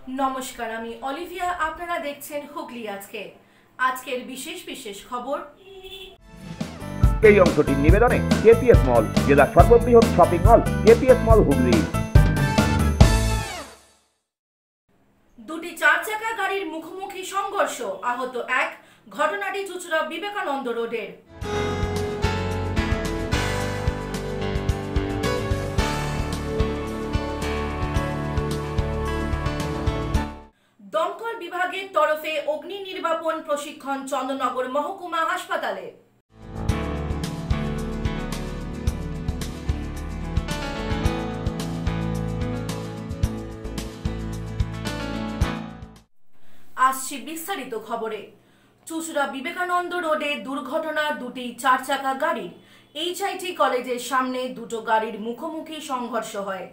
নমস্কার, আমি অলিভিয়া। আপনারা দেখছেন হুগলি আজকে। আজকের বিশেষ বিশেষ খবর। এই অংশটির নিবেদনে কেপিএস মল, জেলার সর্ববৃহৎ শপিং মল কেপিএস মল হুগলি। দুটি চার চাকা গাড়ির মুখোমুখি সংঘর্ষ, আহত এক। ঘটনাটি চুঁচুড়া বিবেকানন্দ রোডের। দমকল বিভাগের তরফে অগ্নি নির্বাপন প্রশিক্ষণ চন্দননগর মহকুমা হাসপাতালে। আসছি বিস্তারিত খবরে। চুঁচুড়া বিবেকানন্দ রোডে দুর্ঘটনা, দুটি চার চাকা গাড়ির। এইচআইটি কলেজের সামনে দুটো গাড়ির মুখোমুখি সংঘর্ষ হয়।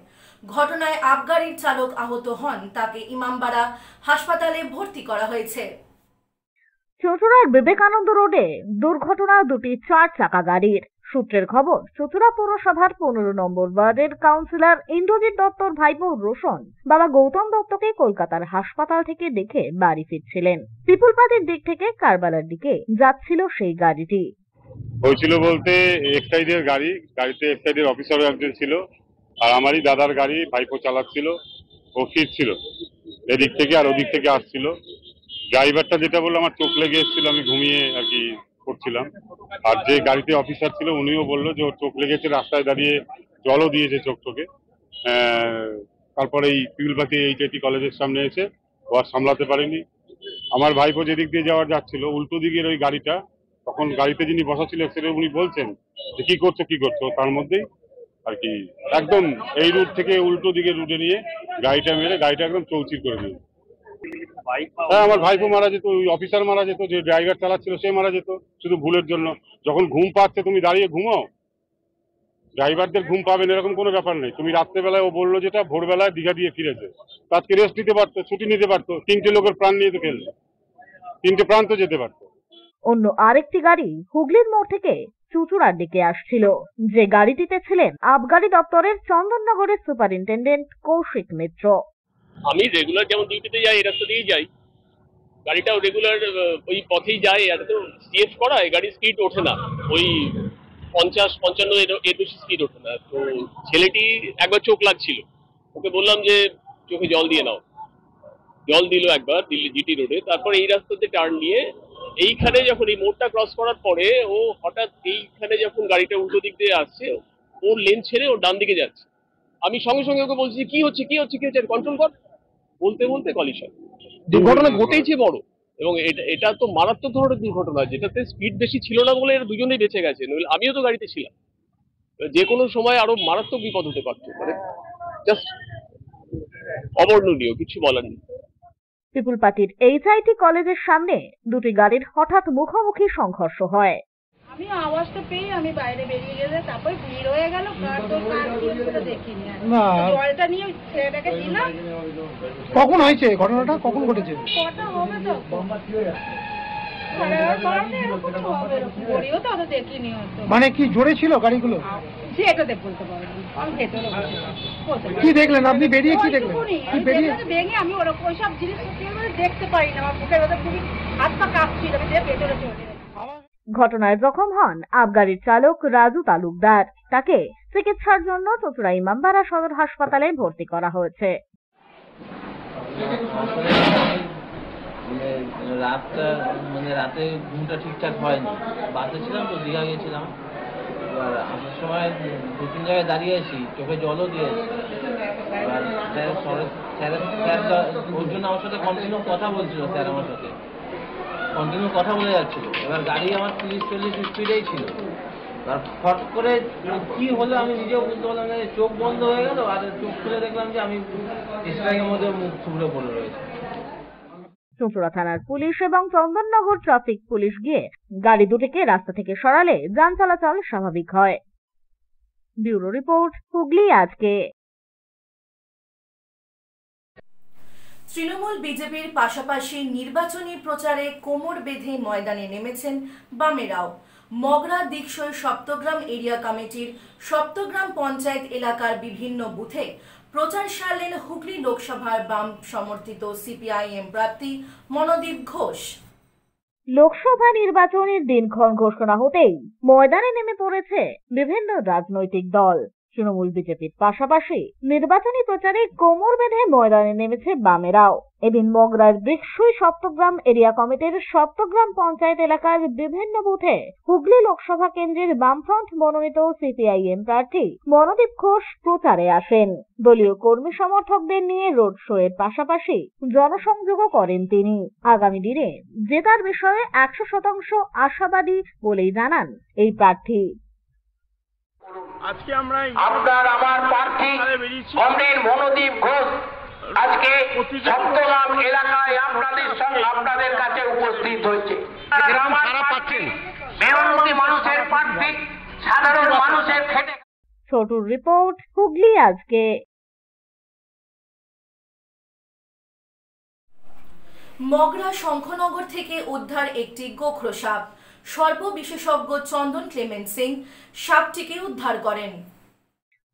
ঘটনায় আবগাড়ির চালক আহত হন, তাকে ইমামবাড়া হাসপাতালে ভর্তি করা হয়েছে। চুঁচুড়ার বিবেকানন্দ রোডে দুর্ঘটনা, দুটি চার চাকা গাড়ির। সূত্রের খবর, চুঁচুড়া পৌরসভার 15 নম্বর ওয়ার্ডের কাউন্সিলর ইন্দ্রজিৎ দত্তর ভাইপো রোশন বাবা গৌতম দত্তকে কলকাতার হাসপাতাল থেকে দেখে বাড়ি ফিরছিলেন। পিপুলপাতির দিক থেকে কারবালার দিকে যাচ্ছিল সেই গাড়িটি। হয়েছিল বলতে এক্সাইডের গাড়িতে এক্সাইডের অফিসারও একজন ছিল, আর আমারই দাদার গাড়ি ভাইপো চালাচ্ছিল, ও ফিরছিল এদিক থেকে আর ওদিক থেকে আসছিল। ড্রাইভারটা যেটা বললো, আমার চোখ লেগে এসেছিল, আমি ঘুমিয়ে আর কি করছিলাম। আর যে গাড়িতে অফিসার ছিল উনিও বললো যে ওর চোখ লেগেছে, রাস্তায় দাঁড়িয়ে জলও দিয়েছে চোখ টোকে। তারপরে এই পিপুলপাতি এইচআইটি কলেজের সামনে এসে ও আর সামলাতে পারেনি। আমার ভাইপো যেদিক দিয়ে যাচ্ছিল উল্টো দিকের ওই গাড়িটা, তখন গাড়িতে যিনি বসা ছিল এক্সিডেন্ট, উনি বলছেন যে কি করছো, তার মধ্যেই আর কি একদম এই রুট থেকে উল্টো দিকে রুটে নিয়ে গাড়িটা মেরে গাড়িটা একদম চৌচির করে দিল। হ্যাঁ, আমার ভাইপো মারা যেত, ওই অফিসার মারা যেত, যে ড্রাইভার চালাচ্ছিল সে মারা যেত, শুধু ভুলের জন্য। যখন ঘুম পাচ্ছে তুমি দাঁড়িয়ে ঘুমাও, ড্রাইভারদের ঘুম পাবেন এরকম কোনো ব্যাপার নেই। তুমি রাত্রেবেলায়, ও বললো যেটা ভোরবেলায় দীঘা দিয়ে ফিরেছে, আজকে রেস্ট নিতে পারতো, ছুটি নিতে পারতো, 3টে লোকের প্রাণ নিয়ে তো খেলছে, 3টে প্রাণ তো যেতে পারতো। অন্য আরেকটি গাড়ি হুগলির মোড় থেকে চুঁচুড়ার দিকে আসছিল। যে গাড়িটিতে ছিলেন আবগারি দপ্তরের চন্দননগরের সুপারিনটেন্ডেন্ট কৌশিক মিত্র। আমি রেগুলার যেমন ডিউটিতে যাই, এই রাস্তা দিয়েই যাই, গাড়িটাও রেগুলার ওই পথেই যায়। আর তো সিএফ করা, এই গাড়ির স্পিড ওঠে না, ওই 50-55 এর বেশি স্পিড ওঠে না। তো ছেলেটি একবার চোখ লাগছিল, ওকে বললাম যে চোখে জল দিয়ে নাও, জল দিল একবার দিল্লি জিটি রোডে। তারপর এই রাস্তাতে টার্ন নিয়ে এইখানে যখন এই মোড়টা ক্রস করার পরে ও হঠাৎ এইখানে যখন গাড়িটা উল্টো দিক দিয়ে আসছে, ওর লেন ছেড়ে ওর ডান দিকে যাচ্ছে। আমি সঙ্গে সঙ্গে ওকে বলছি কি হচ্ছে কন্ট্রোল কর, বলতে বলতে কলিশন। দুর্ঘটনা ঘটেইছে বড়, এবং এটা তো মারাত্মক ধরনের দুর্ঘটনা, যেটাতে স্পিড বেশি ছিল না বলে এরা দুজনেই বেঁচে গেছে, নইলে আমিও তো গাড়িতে ছিলাম। যে কোনো সময় আরো মারাত্মক বিপদ হতে পারতো, মানে জাস্ট অবর্ণনীয়, কিছু বলার নেই। পিপুলপাতির এইচআইটি কলেজের সামনে দুটি গাড়ির হঠাৎ মুখোমুখি সংঘর্ষ হয়। আমি আওয়াজটা পেয়ে আমি বাইরে বেরিয়ে গেলে তারপর ভিড় হয়ে গেল, দেখিনি, জলটা নিয়ে ছেলেটাকে দিলাম। কখন হয়েছে ঘটনাটা, কখন ঘটেছে? কটা হবে তো, দেখিনি হয়তো। মানে কি জোরে ছিল গাড়িগুলো? সেটাতে বলতে পারবো, আমি ভেতরে কি দেখলেন আপনি বেরিয়ে? কি দেখলেন? দেখে আমি ওরকম ওইসব জিনিস দেখতে পারি না, আমার বুকের ভেতর খুবই হাত পা কাঁপছিল, আমি ভেতরে চলে। ঘটনায় জখম হন আবগাড়ির চালক রাজু তালুকদার। তাকে চিকিৎসার জন্য চুঁচুড়া ইমামবাড়া সদর হাসপাতালে ভর্তি করা হয়েছে। রাতে ঘুমটা ঠিকঠাক হয়নি, বাসে ছিলাম তো, দীঘা গিয়েছিলাম। এবার আসার সময় 2-3 জায়গায় দাঁড়িয়েছি, চোখে জলও দিয়েছি। এবার স্যার ওর জন্য আমার সাথে কন্টিনিউ কথা বলছিল, স্যার আমার সাথে কন্টিনিউ কথা বলে যাচ্ছিল। এবার গাড়ি আমার 30-40 স্পিডেই ছিল। আর ফট করে কি হলো আমি নিজেও বুঝতে পারলাম না, চোখ বন্ধ হয়ে গেল, আর চোখ খুলে দেখলাম যে আমি স্ট্রাইকের মধ্যে মুখ থুবড়ে পড়ে রয়েছে। চুঁচুড়া থানার পুলিশ এবং চন্দননগর ট্রাফিক পুলিশ গিয়ে গাড়ি দুটিকে রাস্তা থেকে সরালে যান চলাচল স্বাভাবিক হয়। ব্যুরো রিপোর্ট, হুগলি আজকে। তৃণমূল বিজেপির পাশাপাশি নির্বাচনী প্রচারে কোমর বেঁধে ময়দানে নেমেছেন বামেরাও। মগরা দিকসই সপ্তগ্রাম এরিয়া কমিটির সপ্তগ্রাম পঞ্চায়েত এলাকার বিভিন্ন বুথে প্রচার সারলেন হুগলি লোকসভার বাম সমর্থিত সিপিআইএম প্রার্থী মনোদীপ ঘোষ। লোকসভা নির্বাচনের দিনক্ষণ ঘোষণা হতেই ময়দানে নেমে পড়েছে বিভিন্ন রাজনৈতিক দল। তৃণমূল বিজেপির পাশাপাশি নির্বাচনী প্রচারে কোমর বেঁধে ময়দানে নেমেছে বামেরাও। এদিন মগরার বৃক্ষই সপ্তগ্রাম এরিয়া কমিটির সপ্তগ্রাম পঞ্চায়েত এলাকার বিভিন্ন বুথে হুগলি লোকসভা কেন্দ্রের বামফ্রন্ট মনোনীত সিপিআইএম প্রার্থী মনোদীপ ঘোষ প্রচারে আসেন। দলীয় কর্মী সমর্থকদের নিয়ে রোড শো এর পাশাপাশি জনসংযোগও করেন তিনি। আগামী দিনে জেতার বিষয়ে 100% আশাবাদী বলেই জানান এই প্রার্থী। আজকে আমরা আপনার আমার প্রার্থী কমরেড মনোদীপ ঘোষ আজকে সপ্তগ্রাম এলাকায় আপনাদের কাছে উপস্থিত হয়েছে। মেহনতি মানুষের প্রার্থী, সাধারণ মানুষের খেটে। ছোটুর রিপোর্ট, হুগলি আজকে। মগরা শঙ্খনগর থেকে উদ্ধার একটি গোখরো সাপ। সর্প বিশেষজ্ঞ চন্দন ক্লেমেন্ট সিং সাপটিকে উদ্ধার করেন।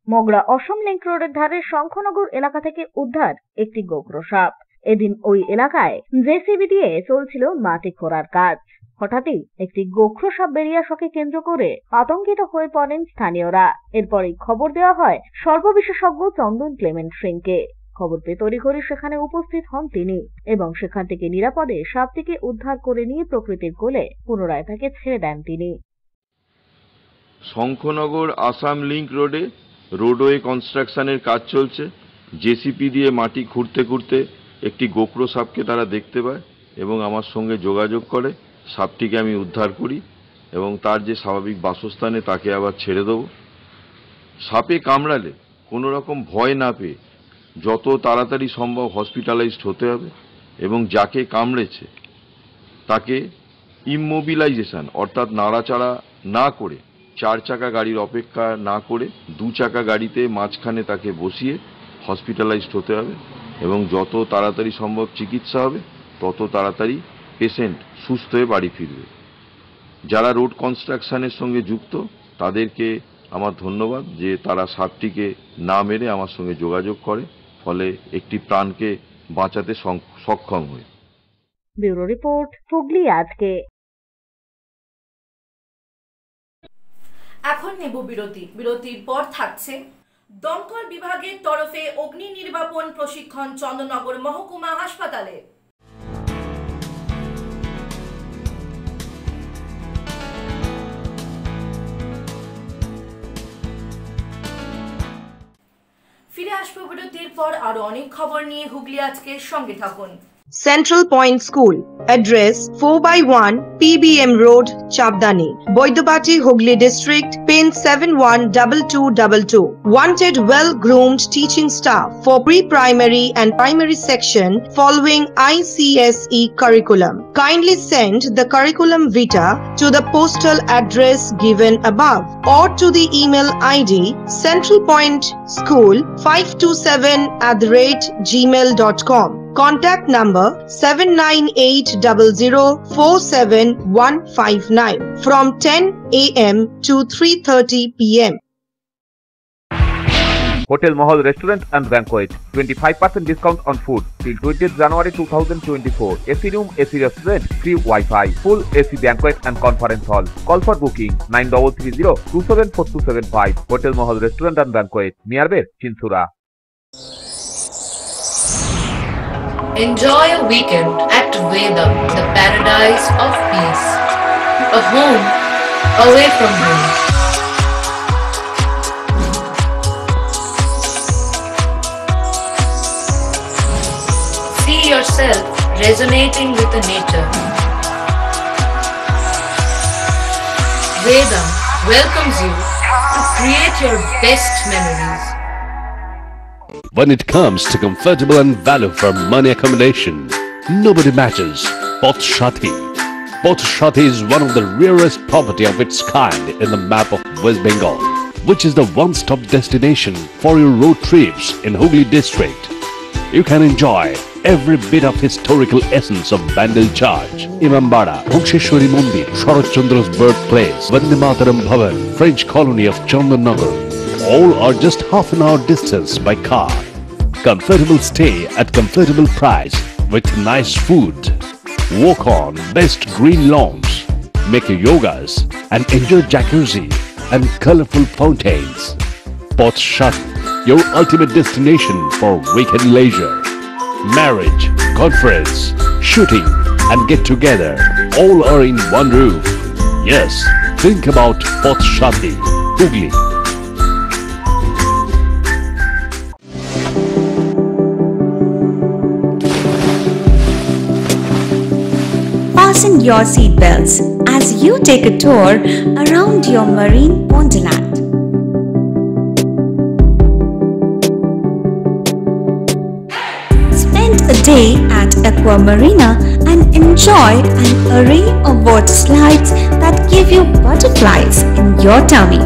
মগরা অসম লিংক রোডের ধারে শঙ্খনগর এলাকা থেকে উদ্ধার একটি গোখরো সাপ। এদিন ওই এলাকায় জেসিবি দিয়ে চলছিল মাটি খোঁড়ার কাজ। হঠাৎই একটি গোখরো সাপ বেরিয়ে আসাকে কেন্দ্র করে আতঙ্কিত হয়ে পড়েন স্থানীয়রা। এরপরই খবর দেওয়া হয় সর্প বিশেষজ্ঞ চন্দন ক্লেমেন্ট সিংকে। খবর পেয়ে তড়িঘড়ি সেখানে উপস্থিত হন তিনি এবং সেখান থেকে নিরাপদে সাপটিকে উদ্ধার করে নিয়ে প্রকৃতির কোলে পুনরায় তাকে ছেড়ে দেন তিনি। শঙ্খনগর আসাম লিংক রোডে রোডওয়ে কনস্ট্রাকশনের কাজ চলছে। জেসিপি দিয়ে মাটি খুঁড়তে খুঁড়তে একটি গোখরো সাপকে তারা দেখতে পায় এবং আমার সঙ্গে যোগাযোগ করে। সাপটিকে আমি উদ্ধার করি এবং তার যে স্বাভাবিক বাসস্থানে তাকে আবার ছেড়ে দেব। সাপে কামড়ালে কোনো রকম ভয় না পেয়ে যত তাড়াতাড়ি সম্ভব হসপিটালাইজড হতে হবে এবং যাকে কামড়েছে তাকে ইমমোবিলাইজেশন অর্থাৎ নাড়াচাড়া না করে 4 চাকা গাড়ির অপেক্ষা না করে 2 চাকা গাড়িতে মাঝখানে তাকে বসিয়ে হসপিটালাইজড হতে হবে এবং যত তাড়াতাড়ি সম্ভব চিকিৎসা হবে তত তাড়াতাড়ি পেশেন্ট সুস্থ হয়ে বাড়ি ফিরবে। যারা রোড কনস্ট্রাকশনের সঙ্গে যুক্ত তাদেরকে আমার ধন্যবাদ যে তারা সাপটিকে না মেরে আমার সঙ্গে যোগাযোগ করে, ফলে একটি প্রাণকে বাঁচাতে সক্ষম হয়। ব্যুরো রিপোর্ট, হুগলি আজকে। এখন নেব বিরতি। বিরতির পর থাকছে দমকল বিভাগের তরফে অগ্নি নির্বাপন প্রশিক্ষণ চন্দননগর মহকুমা হাসপাতালে। ফিরে আসবো বিরতির পর আরো অনেক খবর নিয়ে। হুগলি আজকের সঙ্গে থাকুন। Central Point School. Address 4/1 PBM Road, Chabdani, Boidabati, Hooghly District, PIN 712222. Wanted well-groomed teaching staff for pre-primary and primary section following ICSE curriculum. Kindly send the curriculum vitae to the postal address given above or to the email ID centralpoint school527@gmail.com. Contact number 7980047159 from 10 a.m. to 3:30 p.m. Hotel Mahal Restaurant and Banquet, 25% discount on food till 20th January 2024. AC room, AC restaurant, free Wi-Fi, full AC banquet and conference hall. Call for booking 9330-274275. Hotel Mahal Restaurant and Banquet, Miarbet, Chinsura. Enjoy a weekend at Vedam, the paradise of peace. A home away from home. See yourself resonating with the nature. Vedam welcomes you to create your best memories. When it comes to comfortable and value for money accommodation, nobody matches Poth Shati. Poth Shati is one of the rarest property of its kind in the map of West Bengal, which is the one-stop destination for your road trips in Hooghly district. You can enjoy every bit of historical essence of Bandel Church, Imambara, Bhuksheshwari Mandir, Sharat Chandra's birthplace, Vande Mataram Bhavan, French colony of Chandanagar. All are just half an hour distance by car. comfortable stay at comfortable price with nice food. Walk on best green lawns, make your yogas and enjoy jacuzzi and colorful fountains. Poth Shati, your ultimate destination for weekend leisure. Marriage, conference, shooting and get together all are in one roof. Yes, think about Poth Shati, Hooghly. Fasten your seatbelts as you take a tour around your marine wonderland. Spend a day at Aqua Marina and enjoy an array of water slides that give you butterflies in your tummy.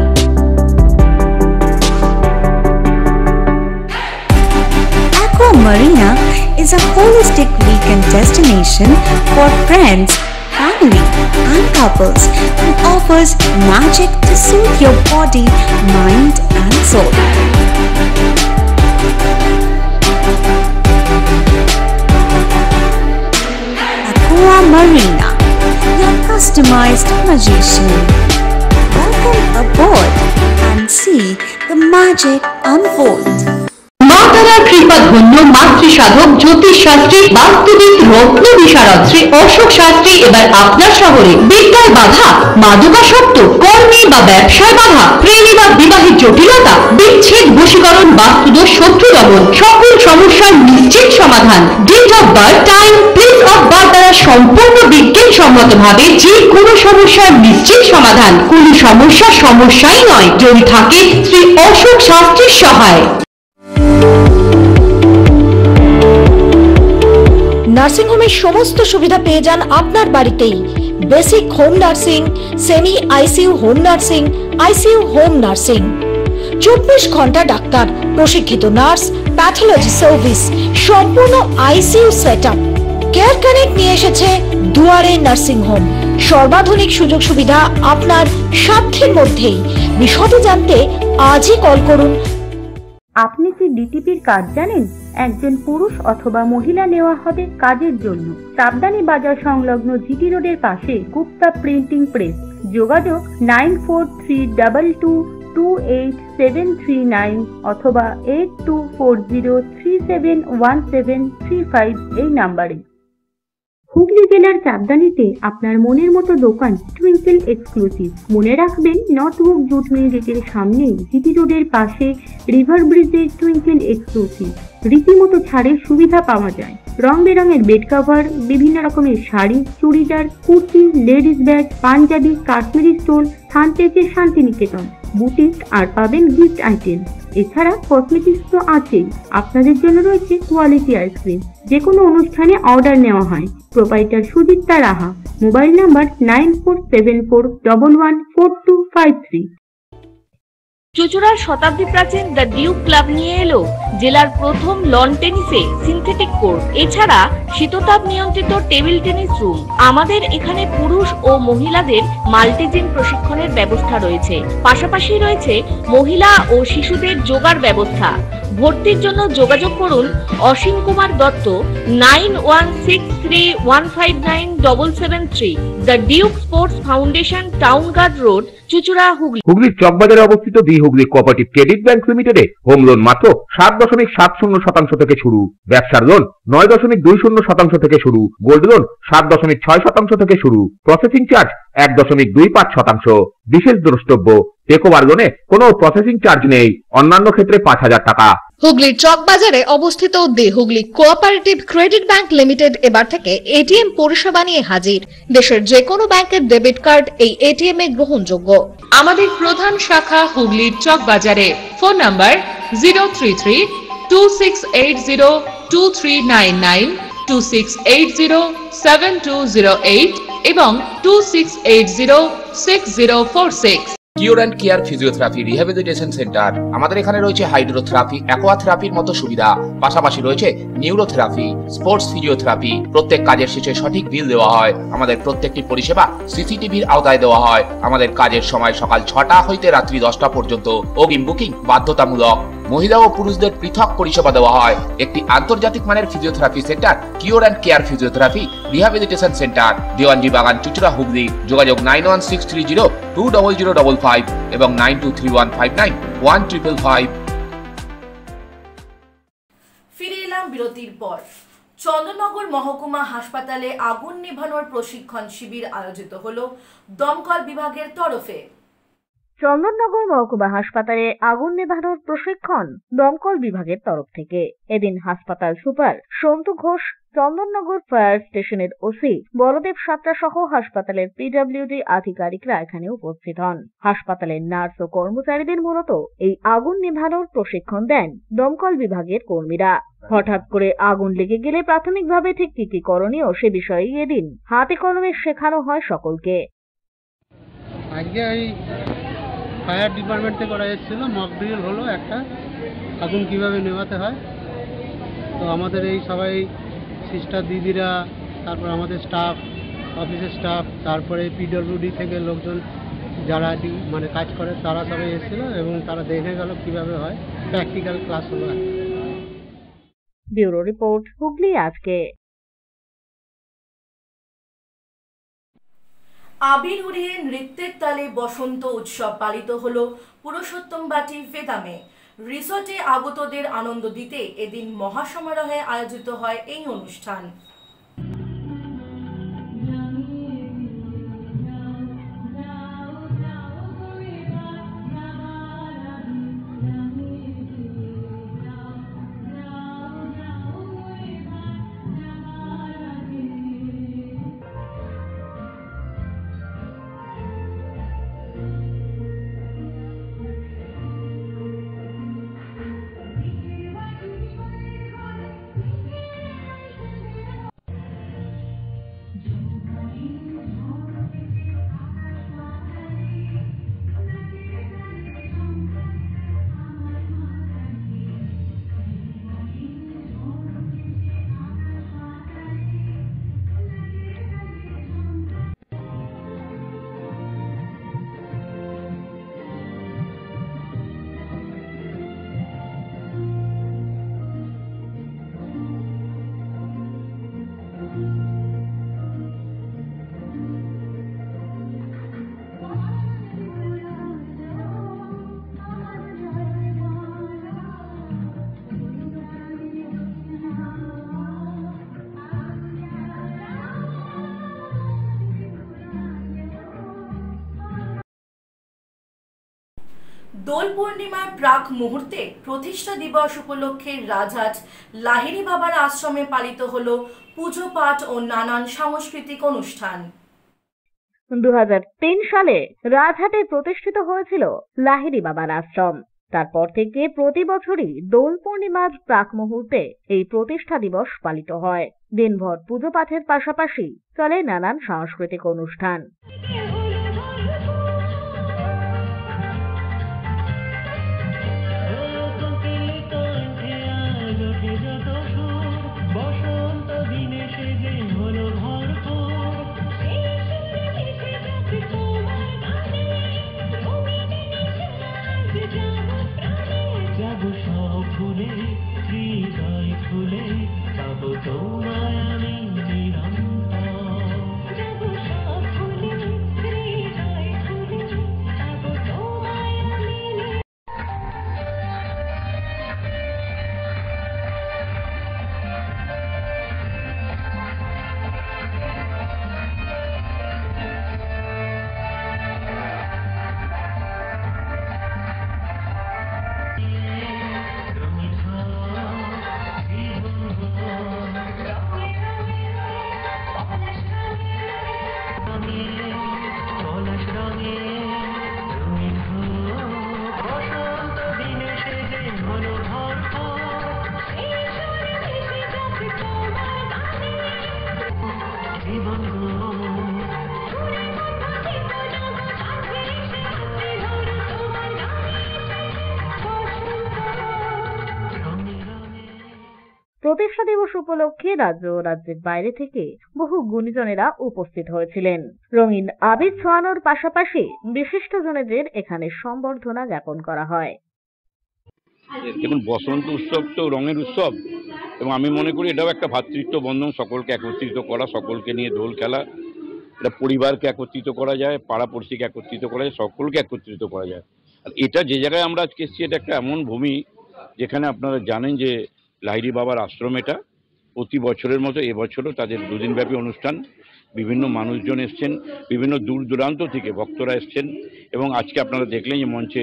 Aqua Marina is a holistic weekend destination for friends, family and couples and offers magic to soothe your body, mind and soul. Aqua Marina, your customized magician. Welcome aboard and see the magic unfold. মাতারা কৃপা ধন্য মাতৃ সাধক জ্যোতিষ শাস্ত্রী বাস্তুবিদ রত্ন বিশারদ শ্রী অশোক শাস্ত্রী এবার আপনার শহরে বিদ্যায় বাধা, মাদকাসক্ত, কর্মে বা ব্যবসায় বাধা, প্রেমে বা বিবাহের জটিলতা, বিচ্ছেদ, বশীকরণ, বাস্তুদোষ, শত্রু দমন, সকল সমস্যার নিশ্চিত সমাধান। Date of birth, time, place of birth দ্বারা সম্পূর্ণ বিজ্ঞানসম্মতভাবে যে কোনো সমস্যার নিশ্চিত সমাধান। কোনো সমস্যাই নয় যদি থাকে শ্রী অশোক শাস্ত্রীর সহায়। নার্সিং হোমের সমস্ত সুবিধা পেয়ে যান আপনার বাড়িতেই। Basic home nursing, semi ICU home nursing, ICU home nursing, 24 ঘন্টা ডাক্তার, প্রশিক্ষিত নার্স, প্যাথোলজি সার্ভিস, সম্পূর্ণ আইসিইউ সেটআপ। কেয়ার কানেক্ট নিয়ে এসেছে দুয়ারে নার্সিং হোম। সর্বাধুনিক সুযোগ সুবিধা আপনার সাধ্যের মধ্যেই। বিশদে জানতে আজই কল করুন। আপনি কি ডিটিপির কাজ জানেন? একজন পুরুষ অথবা মহিলা নেওয়া হবে কাজের জন্য। চাপদানি বাজার সংলগ্ন জিটি রোডের পাশে গুপ্তা প্রিন্টিং প্রেস। যোগাযোগ 9432228739 অথবা 8240371735 এই নাম্বারে। হুগলি জেলার চাপদানিতে আপনার মনের মতো দোকান টুইঙ্কেল এক্সক্লুসিভ। মনে রাখবেন, নর্থবুক জুট মিল গেটের সামনে জিটি রোডের পাশে রিভার ব্রিজের টুইঙ্কেল এক্সক্লুসিভ। রীতিমতো ছাড়ের সুবিধা পাওয়া যায়। রং বেরঙের বেড কভার, বিভিন্ন রকমের sari, churidar, kurti, ladies bag, panjabi, Kashmiri stole, থানটেকের শান্তিনিকেতন, বুটিক আর পাবেন গিফট আইটেম। এছাড়া কসমেটিক্স তো আছেই। আপনাদের জন্য রয়েছে কোয়ালিটি আইসক্রিম। যে কোনো অনুষ্ঠানে অর্ডার নেওয়া হয়। Proprietor Sudipta Raha. Mobile number 9474114253। চুঁচুড়ার শতাব্দী প্রাচীন দ্য ডিউক ক্লাব নিয়ে এলো জেলার প্রথম লন টেনিসে সিনথেটিক কোর্ট, এছাড়া শীততাপ নিয়ন্ত্রিত টেবিল টেনিস রুম। আমাদের এখানে পুরুষ ও মহিলাদের মাল্টিজিম প্রশিক্ষণের ব্যবস্থা রয়েছে। পাশাপাশি রয়েছে মহিলা ও শিশুদের যোগার ব্যবস্থা। ভর্তির জন্য যোগাযোগ করুন Asim Kumar Dutta 9163159773। The Duke sports foundation, town guard road, চুঁচুড়া, হুগলি। হুগলির চকবাজারে অবস্থিত the Hooghly cooperative credit bank লিমিটেডে হোম লোন মাত্র 7.70% থেকে শুরু। ব্যবসার লোন 9.20% থেকে শুরু। গোল্ড লোন 7.6% থেকে শুরু। Processing charge 1.25%। বিশেষ দ্রষ্টব্য, টেকওভার লোনে কোনো প্রসেসিং চার্জ নেই। অন্যান্য ক্ষেত্রে 5,000 টাকা। হুগলির চকবাজারে অবস্থিত the Hooghly cooperative credit bank limited এবার থেকে এটিএম পরিষেবা নিয়ে হাজির। দেশের যে কোনো ব্যাংকের ডেবিট কার্ড এই এটিএম এ গ্রহণযোগ্য। আমাদের প্রধান শাখা হুগলির চকবাজারে। ফোন নাম্বার 033-2680-2399, 2680-7208 এবং 2680-6046। Cure and care physiotherapy rehabilitation centre. আমাদের এখানে রয়েছে হাইড্রোথেরাপি, অ্যাকোয়াথেরাপির মতো সুবিধা। পাশাপাশি রয়েছে নিউরোথেরাপি, স্পোর্টস ফিজিওথেরাপি। প্রত্যেক কাজের শেষে সঠিক বিল দেওয়া হয়। আমাদের প্রত্যেকটি পরিষেবা সিসিটিভির আওতায় দেওয়া হয়। আমাদের কাজের সময় সকাল 6টা হইতে রাত্রি 10টা পর্যন্ত। অগ্রিম বুকিং বাধ্যতামূলক। মহিলা ও পুরুষদের পৃথক পরিষেবা দেওয়া হয়। একটি আন্তর্জাতিক মানের physiotherapy centre, cure and care physiotherapy rehabilitation centre, Dewanji বাগান, চুচুড়া, হুগলি। যোগাযোগ 9163020055 এবং 9231591555। ফিরে এলাম বিরতির পর। চন্দননগর মহকুমা হাসপাতালে আগুন নেভানোর প্রশিক্ষণ শিবির আয়োজিত হলো দমকল বিভাগের তরফে। চন্দননগর মহকুমা হাসপাতালে আগুন নেভানোর প্রশিক্ষণ দমকল বিভাগের তরফ থেকে। এদিন হাসপাতাল সুপার সন্তু ঘোষ, চন্দননগর ফায়ার স্টেশনের ওসি বলদেব সাত্রা সহ হাসপাতালের পিডব্লিউডি আধিকারিকরা এখানে উপস্থিত হন। হাসপাতালের নার্স ও কর্মচারীদের মূলত এই আগুন নেভানোর প্রশিক্ষণ দেন দমকল বিভাগের কর্মীরা। হঠাৎ করে আগুন লেগে গেলে প্রাথমিকভাবে ঠিক কি করণীয় সে বিষয়ে এদিন হাতে কলমে শেখানো হয় সকলকে। ফায়ার ডিপার্টমেন্ট থেকে করা এসেছিল, মক ড্রিল হলো একটা, আগুন কিভাবে নেভাতে হয়। তো আমাদের এই সবাই সিস্টার দিদিরা, তারপর আমাদের স্টাফ, অফিসের স্টাফ, তারপরে পিডব্লিউডি থেকে লোকজন যারা মানে কাজ করে তারা সবাই এসেছিল এবং তারা দেখে গেল কিভাবে হয়। প্র্যাকটিক্যাল ক্লাস হলো। ব্যুরো রিপোর্ট, হুগলি আজকে। আবির উড়িয়ে নৃত্যের তালে বসন্ত উৎসব পালিত হলো পুরুষোত্তমবাটি ভেদামে। রিসোর্টে আগতদের আনন্দ দিতে এদিন মহাসমারোহে আয়োজিত হয় এই অনুষ্ঠান। দোল পূর্ণিমার প্রাক মুহূর্তে প্রতিষ্ঠা দিবস উপলক্ষে রাজহাট লাহিড়ী বাবার আশ্রমে পালিত হলো পুজো পাঠ ও নানান সাংস্কৃতিক অনুষ্ঠান। 2003 সালে রাজহাটে প্রতিষ্ঠিত হয়েছিল লাহিড়ী বাবার আশ্রম। তারপর থেকে প্রতি বছরই দোল পূর্ণিমার প্রাক মুহূর্তে এই প্রতিষ্ঠা দিবস পালিত হয়। দিনভর পুজো পাঠের পাশাপাশি চলে নানান সাংস্কৃতিক অনুষ্ঠান। প্রতিষ্ঠা দিবস উপলক্ষে রাজ্য ও রাজ্যের বাইরে থেকে বহু গুণীজনেরা উপস্থিত হয়েছিলেন। রঙিন আবির ছোঁয়ানোর পাশাপাশি বিশিষ্টজনেদের এখানে সম্বর্ধনা জ্ঞাপন করা হয়। দেখুন, বসন্ত উৎসব তো রঙের উৎসব, এবং আমি মনে করি এটাও একটা ভ্রাতৃত্ব বন্ধন, সকলকে একত্রিত করা, সকলকে নিয়ে দোল খেলা। এটা পরিবারকে একত্রিত করা যায়, পাড়াপড়শিকে একত্রিত করা যায়, সকলকে একত্রিত করা যায়। আর এটা যে জায়গায় আমরা আজকে এসেছি, এটা একটা এমন ভূমি যেখানে আপনারা জানেন যে লাহিড়ী বাবার আশ্রম, এটা প্রতি বছরের মতো এবছরও তাদের দুদিনব্যাপী অনুষ্ঠান। বিভিন্ন মানুষজন এসছেন, বিভিন্ন দূর দূরান্ত থেকে ভক্তরা এসছেন, এবং আজকে আপনারা দেখলেন যে মঞ্চে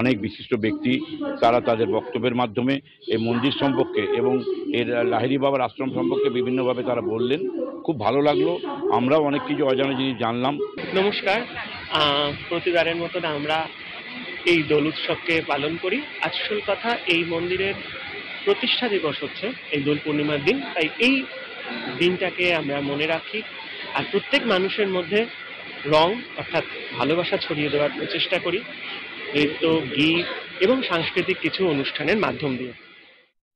অনেক বিশিষ্ট ব্যক্তি তারা তাদের বক্তব্যের মাধ্যমে এই মন্দির সম্পর্কে এবং এর লাহিড়ী বাবার আশ্রম সম্পর্কে বিভিন্নভাবে তারা বললেন। খুব ভালো লাগলো, আমরাও অনেক কিছু অজানা জিনিস জানলাম। নমস্কার, প্রতিবারের মতন আমরা এই দোল উৎসবকে পালন করি। আসল কথা, এই মন্দিরের প্রতিষ্ঠা দিবস হচ্ছে এই দোল পূর্ণিমার দিন, তাই এই দিনটাকে আমরা মনে রাখি আর প্রত্যেক মানুষের মধ্যে রং অর্থাৎ ভালোবাসা ছড়িয়ে দেওয়ার প্রচেষ্টা করি নৃত্য, গীত এবং সাংস্কৃতিক কিছু অনুষ্ঠানের মাধ্যম দিয়ে।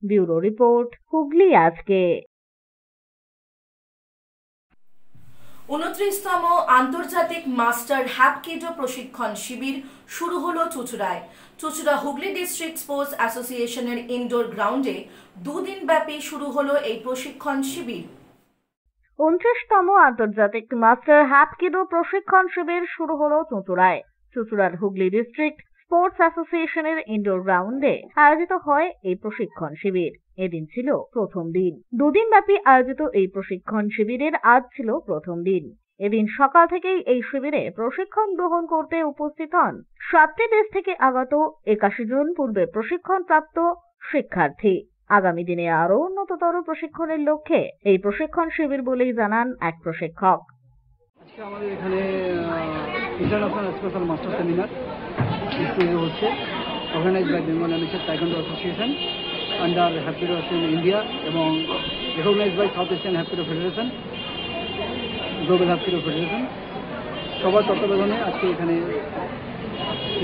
ব্যুরো রিপোর্ট, হুগলি আজকে। 29তম আন্তর্জাতিক মাস্টার হ্যাপকিডো প্রশিক্ষণ শিবির শুরু হলো চুঁচুড়ায়। চুঁচুড়া হুগলি ডিস্ট্রিক্ট স্পোর্টস অ্যাসোসিয়েশনের ইনডোর গ্রাউন্ডে দুদিন ব্যাপী শুরু হলো এই প্রশিক্ষণ শিবির। 29তম আন্তর্জাতিক মাস্টার হ্যাপকিডো প্রশিক্ষণ শিবির শুরু হলো চুঁচুড়ায়। চুঁচুড়ার হুগলি ডিস্ট্রিক্ট স্পোর্টস অ্যাসোসিয়েশনের ইনডোর গ্রাউন্ডে আয়োজিত হয় এই প্রশিক্ষণ শিবির। এদিন ছিল প্রথম দিন। দুদিন ব্যাপী আয়োজিত এই প্রশিক্ষণ শিবিরের আজ ছিল প্রথম দিন। এদিন সকাল থেকেই এই শিবিরে প্রশিক্ষণ গ্রহণ করতে উপস্থিত হন 7টি দেশ থেকে আগত 81 জন পূর্বে প্রশিক্ষণ প্রাপ্ত শিক্ষার্থী। আগামী দিনে আরো উন্নততর প্রশিক্ষণের লক্ষ্যে এই প্রশিক্ষণ শিবির বলেই জানান এক প্রশিক্ষক। আজকে আমাদের এখানে ইন্টারন্যাশনাল স্পেশাল মাস্টার সেমিনার হচ্ছে, organise by Bengal amateur taekwondo association under hapkido association India এবং recognise by South Asian hapkido federation, global hapkido federation, সবার তত্ত্বাবধানে আজকে এখানে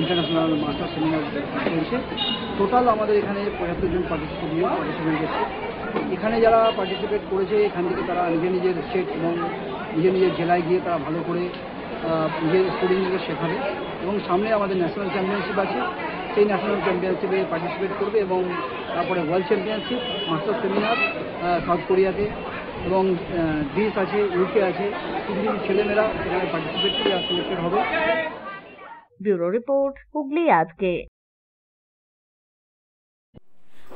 ইন্টারন্যাশনাল মাস্টার সেমিনার চলছে। টোটাল আমাদের এখানে 75 জন পার্টিসিপেন্ট এসেছে। এখানে যারা পার্টিসিপেট করেছে এখান থেকে তারা নিজের স্টেট এবং নিজের জেলায় গিয়ে তারা ভালো করে নিজের স্টুডেন্টদেরকে শেখাবে, এবং সামনে আমাদের ন্যাশনাল চ্যাম্পিয়নশিপ আছে, সেই ন্যাশনাল চ্যাম্পিয়নশিপে পার্টিসিপেট করবে, এবং তারপরে world championship, master seminar south কোরিয়াতে, এবং গ্রিস আছে, ইউকে আছে। কিছু ছেলেমেয়েরা এখানে পার্টিসিপেট করে সিলেক্টেড হবে। ব্যুরো রিপোর্ট, হুগলি আজকে।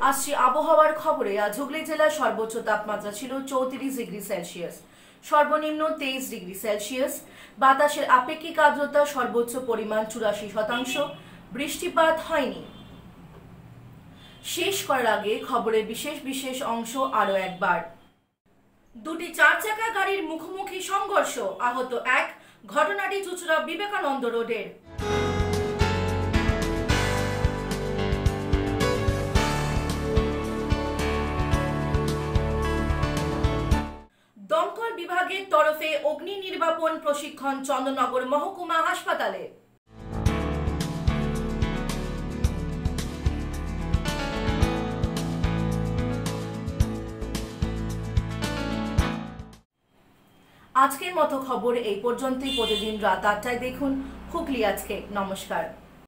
আসছি আবহাওয়ার খবরে। আজ হুগলি জেলার সর্বোচ্চ তাপমাত্রা ছিল 34 ডিগ্রি সেলসিয়াস, সর্বনিম্ন 23 ডিগ্রি সেলসিয়াস। বাতাসের আপেক্ষিক আর্দ্রতা সর্বোচ্চ পরিমাণ 84%। বৃষ্টিপাত হয়নি। শেষ করার আগে খবরের বিশেষ অংশ আরো একবার। দুটি 4 চাকা গাড়ির মুখোমুখি সংঘর্ষ, আহত 1। ঘটনাটি চুঁচুড়া বিবেকানন্দ রোডের। দমকল বিভাগের তরফে অগ্নি নির্বাপন প্রশিক্ষণ চন্দননগর মহকুমা হাসপাতালে। আজকের মতো খবর এই পর্যন্তই। প্রতিদিন রাত 8টায় দেখুন হুগলি আজকে। নমস্কার।